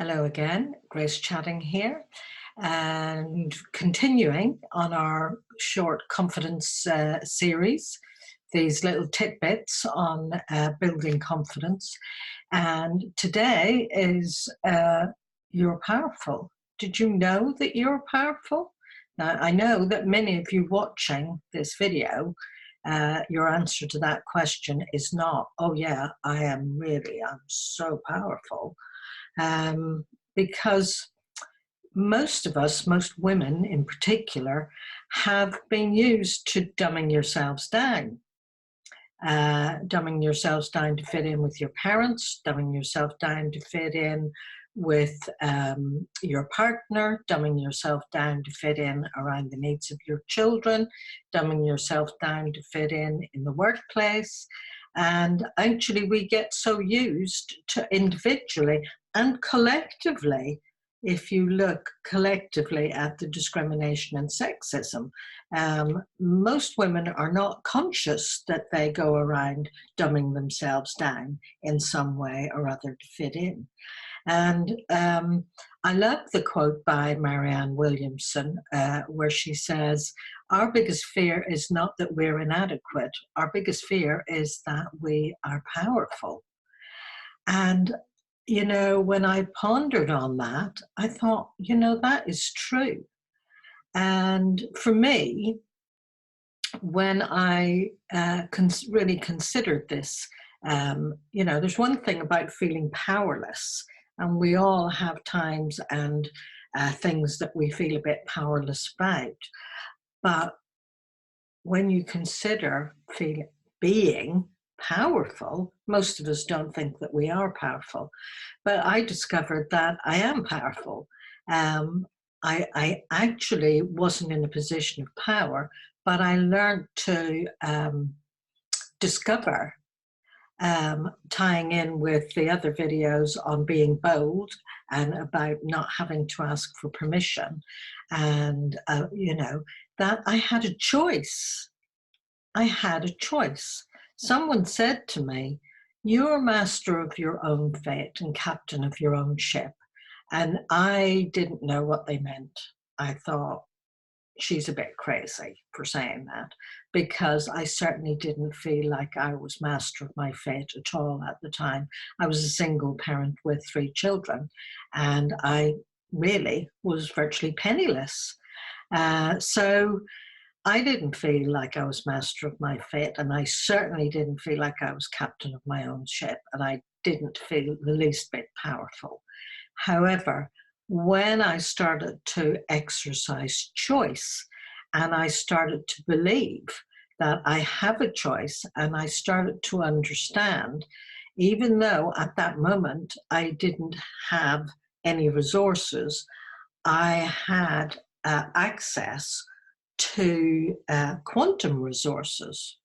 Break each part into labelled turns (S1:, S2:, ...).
S1: Hello again, Grace chatting here, and continuing on our short confidence series, these little tidbits on building confidence. And today is you're powerful. Did you know that you're powerful? Now, I know that many of you watching this video, your answer to that question is not, oh yeah, I'm so powerful. Because most of us, most women in particular, have been used to dumbing yourselves down. Dumbing yourselves down to fit in with your parents, dumbing yourself down to fit in with your partner, dumbing yourself down to fit in around the needs of your children, dumbing yourself down to fit in the workplace. And actually, we get so used to individually and collectively, if you look collectively at the discrimination and sexism, most women are not conscious that they go around dumbing themselves down in some way or other to fit in. And I love the quote by Marianne Williamson, where she says, our biggest fear is not that we're inadequate. Our biggest fear is that we are powerful. And, you know, when I pondered on that, I thought, you know, that is true. And for me, when I really considered this, you know, there's one thing about feeling powerless, and we all have times and things that we feel a bit powerless about. But when you consider being powerful, most of us don't think that we are powerful. But I discovered that I am powerful. I actually wasn't in a position of power, but I learned to discover, tying in with the other videos on being bold and about not having to ask for permission, and you know, that I had a choice. I had a choice. Someone said to me, you're master of your own fate and captain of your own ship. And I didn't know what they meant. I thought, she's a bit crazy for saying that, because I certainly didn't feel like I was master of my fate at all at the time. I was a single parent with 3 children, and I really was virtually penniless. So I didn't feel like I was master of my fate, and I certainly didn't feel like I was captain of my own ship, and I didn't feel the least bit powerful. However, when I started to exercise choice and I started to believe that I have a choice, and I started to understand, even though at that moment I didn't have any resources, I had access to quantum resources.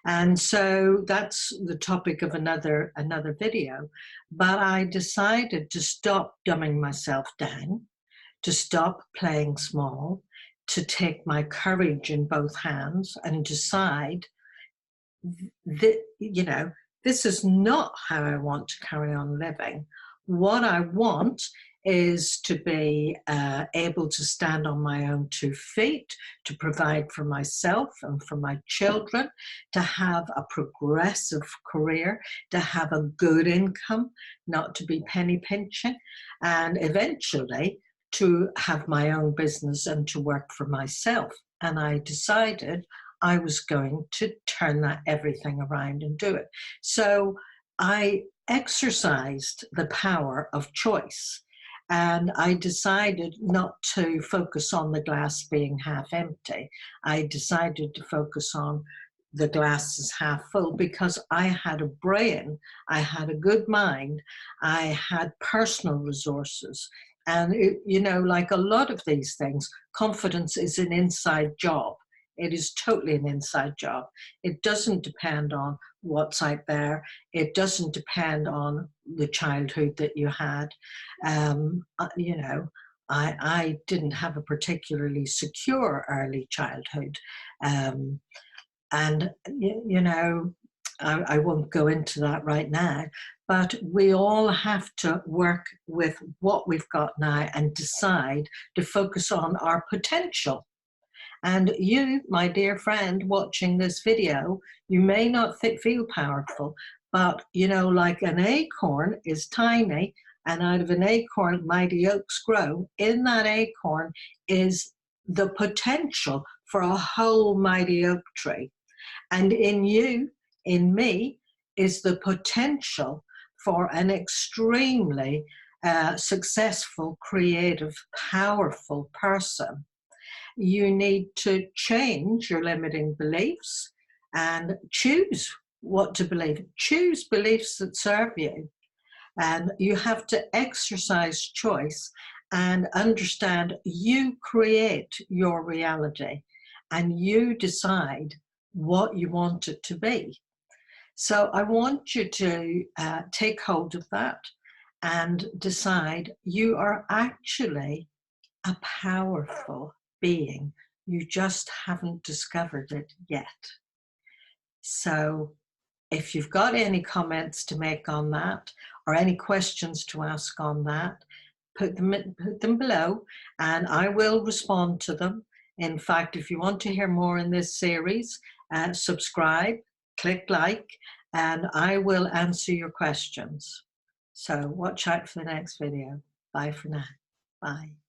S1: And so that's the topic of another video. But I decided to stop dumbing myself down, to stop playing small, to take my courage in both hands and decide that, you know, this is not how I want to carry on living. What I want is to be able to stand on my own 2 feet, to provide for myself and for my children, to have a progressive career, to have a good income, not to be penny pinching, and eventually to have my own business and to work for myself. And I decided I was going to turn that everything around and do it. So I exercised the power of choice. And I decided not to focus on the glass being half empty. I decided to focus on the glass is half full, because I had a brain, I had a good mind, I had personal resources. And, you know, like a lot of these things, confidence is an inside job. It is totally an inside job. It doesn't depend on what's out there. It doesn't depend on the childhood that you had. You know, I didn't have a particularly secure early childhood. And, you know, I won't go into that right now, but we all have to work with what we've got now and decide to focus on our potential. And you, my dear friend, watching this video, you may not feel powerful, but you know, like an acorn is tiny, and out of an acorn, mighty oaks grow. In that acorn is the potential for a whole mighty oak tree. And in you, in me, is the potential for an extremely successful, creative, powerful person. You need to change your limiting beliefs and choose what to believe. Choose beliefs that serve you. And you have to exercise choice and understand you create your reality and you decide what you want it to be. So I want you to take hold of that and decide you are actually a powerful being. You just haven't discovered it yet. So if you've got any comments to make on that or any questions to ask on that, put them below and I will respond to them. In fact, if you want to hear more in this series, subscribe, click like, and I will answer your questions. So watch out for the next video. Bye for now. Bye.